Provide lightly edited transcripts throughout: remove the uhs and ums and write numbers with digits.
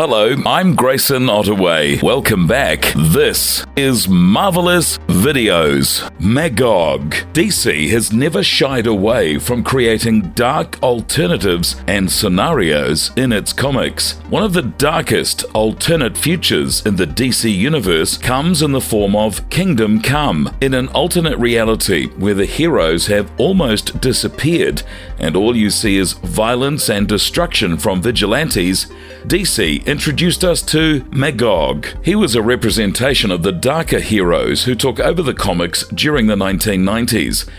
Hello, I'm Grayson Ottaway. Welcome back. This is Marvelous Videos. Magog. DC has never shied away from creating dark alternatives and scenarios in its comics. One of the darkest alternate futures in the DC universe comes in the form of Kingdom Come, in an alternate reality where the heroes have almost disappeared and all you see is violence and destruction from vigilantes. DC introduced us to Magog. He was a representation of the darker heroes who took over the comics during the 1990s,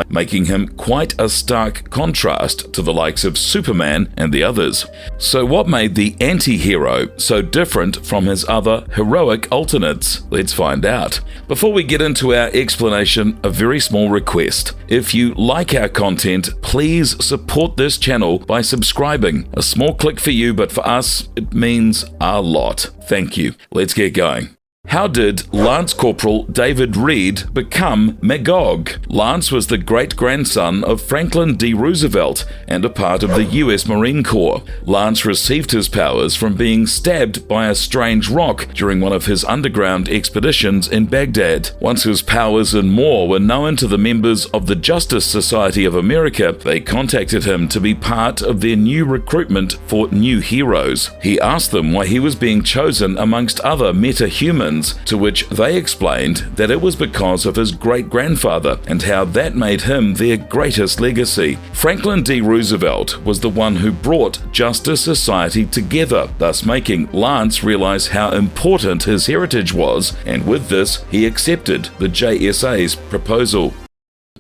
making him quite a stark contrast to the likes of Superman and the others. So what made the anti-hero so different from his other heroic alternates? Let's find out. Before we get into our explanation, a very small request. If you like our content, please support this channel by subscribing. A small click for you, but for us, it means a lot. Thank you. Let's get going. How did Lance Corporal David Reed become Magog? Lance was the great-grandson of Franklin D. Roosevelt and a part of the U.S. Marine Corps. Lance received his powers from being stabbed by a strange rock during one of his underground expeditions in Baghdad. Once his powers and more were known to the members of the Justice Society of America, they contacted him to be part of their new recruitment for new heroes. He asked them why he was being chosen amongst other meta-humans, to which they explained that it was because of his great-grandfather and how that made him their greatest legacy. Franklin D. Roosevelt was the one who brought Justice Society together, thus making Lance realize how important his heritage was, and with this, he accepted the JSA's proposal.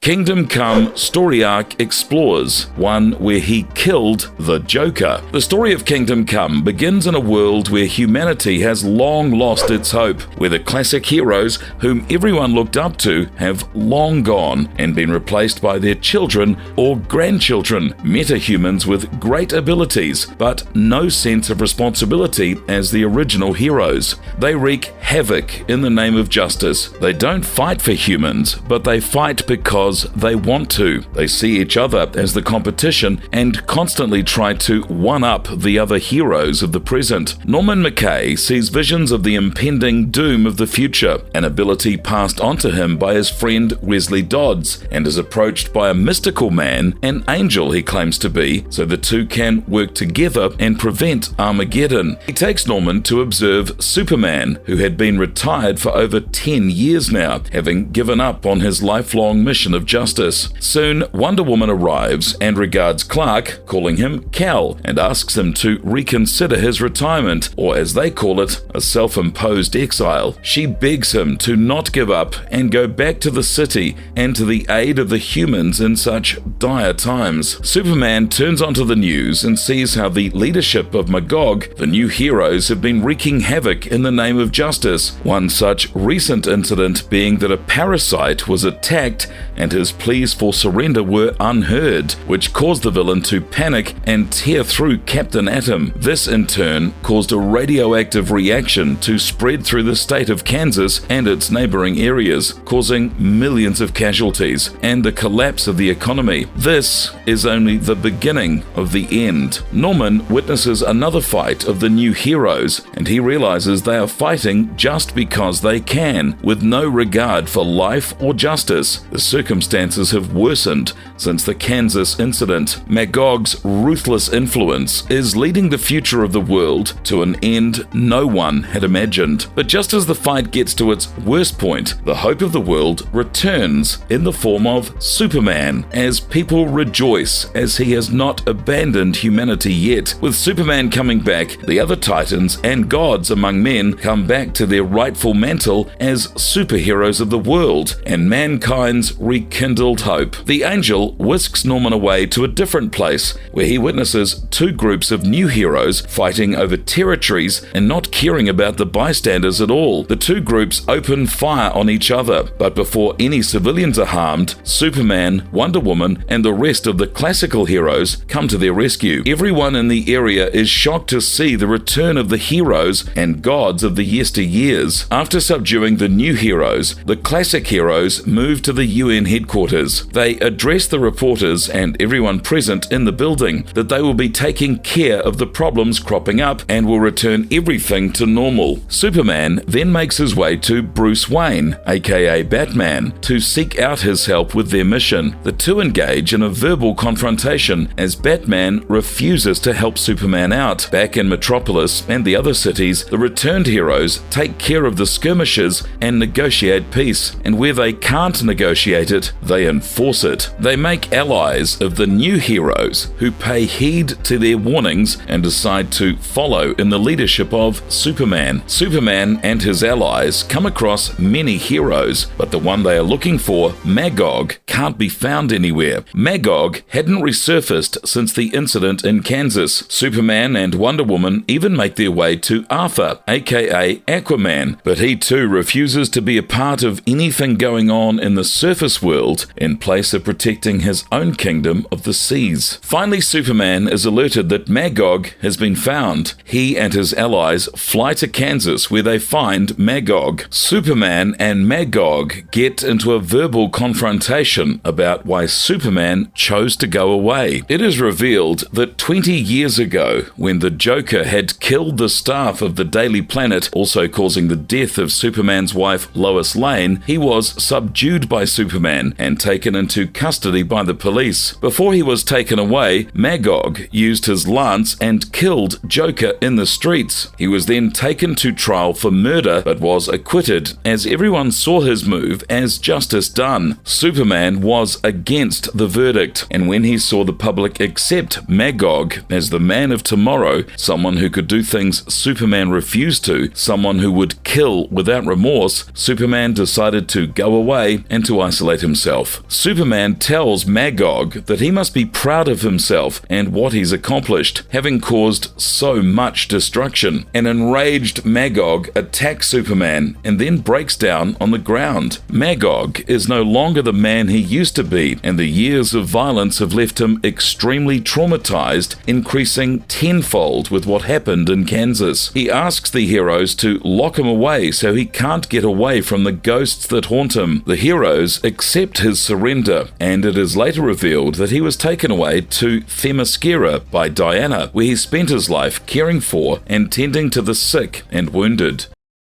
Kingdom Come story arc explores one where he killed the Joker. The story of Kingdom Come begins in a world where humanity has long lost its hope, where the classic heroes whom everyone looked up to have long gone and been replaced by their children or grandchildren, metahumans with great abilities but no sense of responsibility as the original heroes. They wreak havoc in the name of justice. They don't fight for humans, but they fight because they want to. They see each other as the competition and constantly try to one-up the other heroes of the present. Norman McKay sees visions of the impending doom of the future, an ability passed on to him by his friend Wesley Dodds, and is approached by a mystical man, an angel he claims to be, so the two can work together and prevent Armageddon. He takes Norman to observe Superman, who had been retired for over 10 years now, having given up on his lifelong mission of justice. Soon, Wonder Woman arrives and regards Clark, calling him Cal, and asks him to reconsider his retirement, or as they call it, a self-imposed exile. She begs him to not give up and go back to the city and to the aid of the humans in such dire times. Superman turns onto the news and sees how the leadership of Magog, the new heroes, have been wreaking havoc in the name of justice. One such recent incident being that a parasite was attacked and his pleas for surrender were unheard, which caused the villain to panic and tear through Captain Atom. This in turn caused a radioactive reaction to spread through the state of Kansas and its neighboring areas, causing millions of casualties and the collapse of the economy. This is only the beginning of the end. Norman witnesses another fight of the new heroes, and he realizes they are fighting just because they can, with no regard for life or justice. The circumstances have worsened since the Kansas incident. Magog's ruthless influence is leading the future of the world to an end no one had imagined. But just as the fight gets to its worst point, the hope of the world returns in the form of Superman, as people rejoice as he has not abandoned humanity yet. With Superman coming back, the other Titans and gods among men come back to their rightful mantle as superheroes of the world, and mankind's rekindled hope. The angel whisks Norman away to a different place, where he witnesses two groups of new heroes fighting over territories and not caring about the bystanders at all. The two groups open fire on each other, but before any civilians are harmed, Superman, Wonder Woman, and the rest of the classical heroes come to their rescue. Everyone in the area is shocked to see the return of the heroes and gods of the yesteryears. After subduing the new heroes, the classic heroes move to the UN headquarters. They address the reporters and everyone present in the building that they will be taking care of the problems cropping up and will return everything to normal. Superman then makes his way to Bruce Wayne, aka Batman, to seek out his help with their mission. The two engage in a verbal confrontation as Batman refuses to help Superman out. Back in Metropolis and the other cities, the returned heroes take care of the skirmishes and negotiate peace, and where they can't negotiate it, they enforce it. They make allies of the new heroes who pay heed to their warnings and decide to follow in the leadership of Superman. Superman and his allies come across many heroes, but the one they are looking for, Magog, can't be found anywhere. Magog hadn't resurfaced since the incident in Kansas. Superman and Wonder Woman even make their way to Arthur, aka Aquaman, but he too refuses to be a part of anything going on in the surface world in place of protecting his own kingdom of the seas. Finally, Superman is alerted that Magog has been found. He and his allies fly to Kansas where they find Magog. Superman and Magog get into a verbal confrontation about why Superman chose to go away. It is revealed that 20 years ago, when the Joker had killed the staff of the Daily Planet, also causing the death of Superman's wife Lois Lane, he was subdued by Superman and taken into custody by the police. Before he was taken away, Magog used his lance and killed Joker in the streets. He was then taken to trial for murder but was acquitted, as everyone saw his move as justice done. Superman was against the verdict, and when he saw the public accept Magog as the man of tomorrow, someone who could do things Superman refused to, someone who would kill without remorse, Superman decided to go away and to isolate himself. Superman tells Magog that he must be proud of himself and what he's accomplished, having caused so much destruction. An enraged Magog attacks Superman and then breaks down on the ground. Magog is no longer the man he used to be, and the years of violence have left him extremely traumatized, increasing tenfold with what happened in Kansas. He asks the heroes to lock him away so he can't get away from the ghosts that haunt him. The heroes accept his surrender, and it is later revealed that he was taken away to Themyscira by Diana, where he spent his life caring for and tending to the sick and wounded.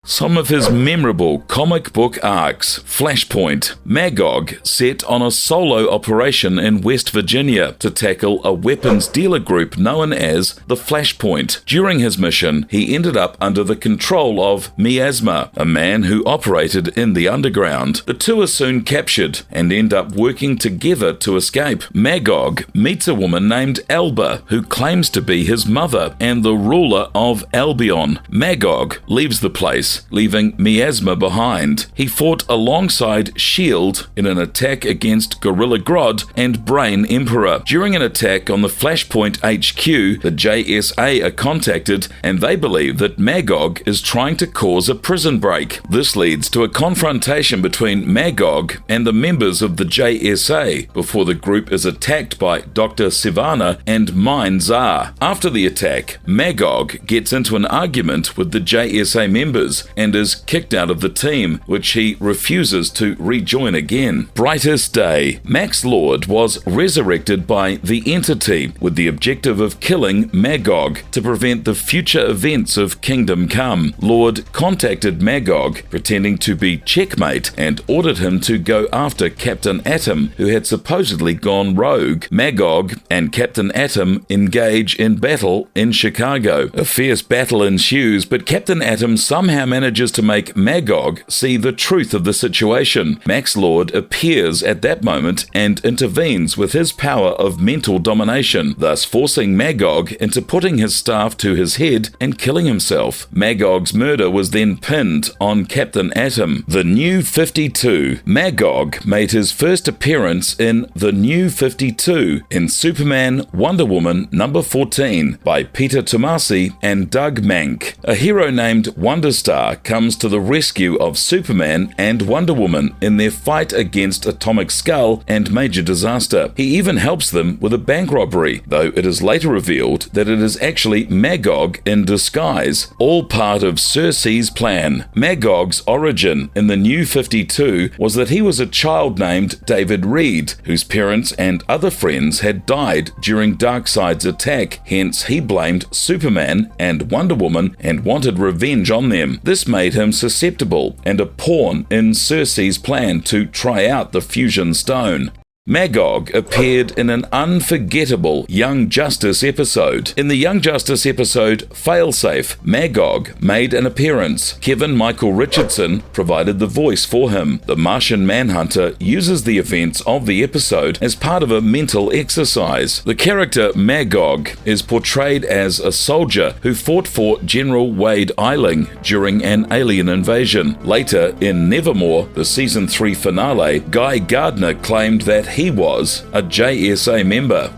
Some of his memorable comic book arcs. Flashpoint. Magog set on a solo operation in West Virginia to tackle a weapons dealer group known as the Flashpoint. During his mission, he ended up under the control of Miasma, a man who operated in the underground. The two are soon captured and end up working together to escape. Magog meets a woman named Alba, who claims to be his mother and the ruler of Albion. Magog leaves the place, leaving Miasma behind. He fought alongside S.H.I.E.L.D. in an attack against Gorilla Grodd and Brain Emperor. During an attack on the Flashpoint HQ, the JSA are contacted, and they believe that Magog is trying to cause a prison break. This leads to a confrontation between Magog and the members of the JSA before the group is attacked by Dr. Sivana and Mind Tsar. After the attack, Magog gets into an argument with the JSA members and is kicked out of the team, which he refuses to rejoin again. Brightest Day. Max Lord was resurrected by the Entity with the objective of killing Magog to prevent the future events of Kingdom Come. Lord contacted Magog, pretending to be Checkmate, and ordered him to go after Captain Atom, who had supposedly gone rogue. Magog and Captain Atom engage in battle in Chicago. A fierce battle ensues, but Captain Atom somehow manages to make Magog see the truth of the situation. Max Lord appears at that moment and intervenes with his power of mental domination, thus forcing Magog into putting his staff to his head and killing himself. Magog's murder was then pinned on Captain Atom. The New 52. Magog made his first appearance in The New 52 in Superman Wonder Woman number 14 by Peter Tomasi and Doug Mank. A hero named Wonderstar star comes to the rescue of Superman and Wonder Woman in their fight against Atomic Skull and Major Disaster. He even helps them with a bank robbery, though it is later revealed that it is actually Magog in disguise, all part of Circe's plan. Magog's origin in the New 52 was that he was a child named David Reed, whose parents and other friends had died during Darkseid's attack, hence he blamed Superman and Wonder Woman and wanted revenge on them. This made him susceptible and a pawn in Circe's plan to try out the fusion stone. Magog appeared in an unforgettable Young Justice episode. In the Young Justice episode Failsafe, Magog made an appearance. Kevin Michael Richardson provided the voice for him. The Martian Manhunter uses the events of the episode as part of a mental exercise. The character Magog is portrayed as a soldier who fought for General Wade Eiling during an alien invasion. Later, in Nevermore, the Season 3 finale, Guy Gardner claimed that he was a JSA member.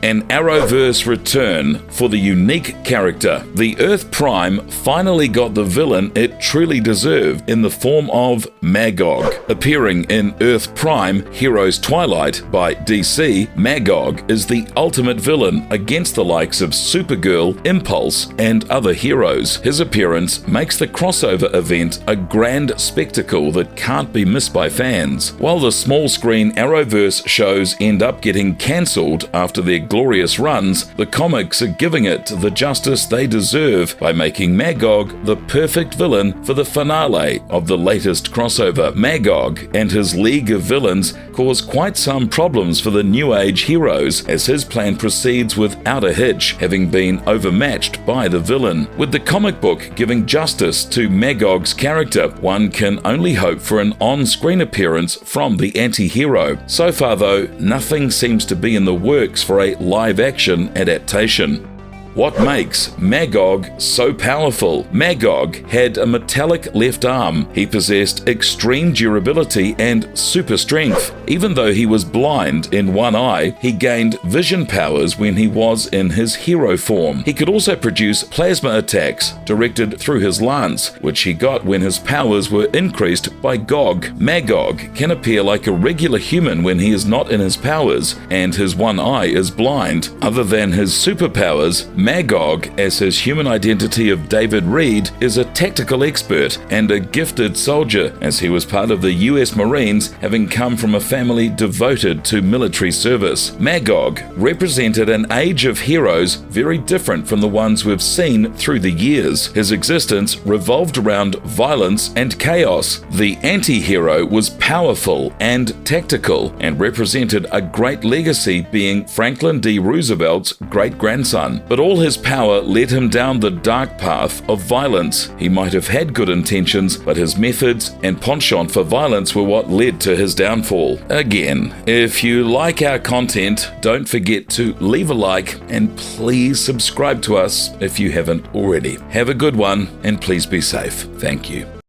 An Arrowverse Return for the unique character. The Earth Prime finally got the villain it truly deserved in the form of Magog. Appearing in Earth Prime Heroes Twilight by DC, Magog is the ultimate villain against the likes of Supergirl, Impulse, and other heroes. His appearance makes the crossover event a grand spectacle that can't be missed by fans. While the small screen Arrowverse shows end up getting cancelled after their glorious runs, the comics are giving it the justice they deserve by making Magog the perfect villain for the finale of the latest crossover. Magog and his league of villains cause quite some problems for the New Age heroes as his plan proceeds without a hitch, having been overmatched by the villain. With the comic book giving justice to Magog's character, one can only hope for an on-screen appearance from the anti-hero. So far though, nothing seems to be in the works for a live-action adaptation. What makes Magog so powerful? Magog had a metallic left arm. He possessed extreme durability and super strength. Even though he was blind in one eye, he gained vision powers when he was in his hero form. He could also produce plasma attacks directed through his lance, which he got when his powers were increased by Gog. Magog can appear like a regular human when he is not in his powers, and his one eye is blind. Other than his superpowers, Magog, as his human identity of David Reed, is a tactical expert and a gifted soldier, as he was part of the US Marines, having come from a family devoted to military service. Magog represented an age of heroes very different from the ones we've seen through the years. His existence revolved around violence and chaos. The anti-hero was powerful and tactical and represented a great legacy, being Franklin D. Roosevelt's great-grandson. But all his power led him down the dark path of violence. He might have had good intentions, but his methods and penchant for violence were what led to his downfall. Again, if you like our content, don't forget to leave a like and please subscribe to us if you haven't already. Have a good one and please be safe. Thank you.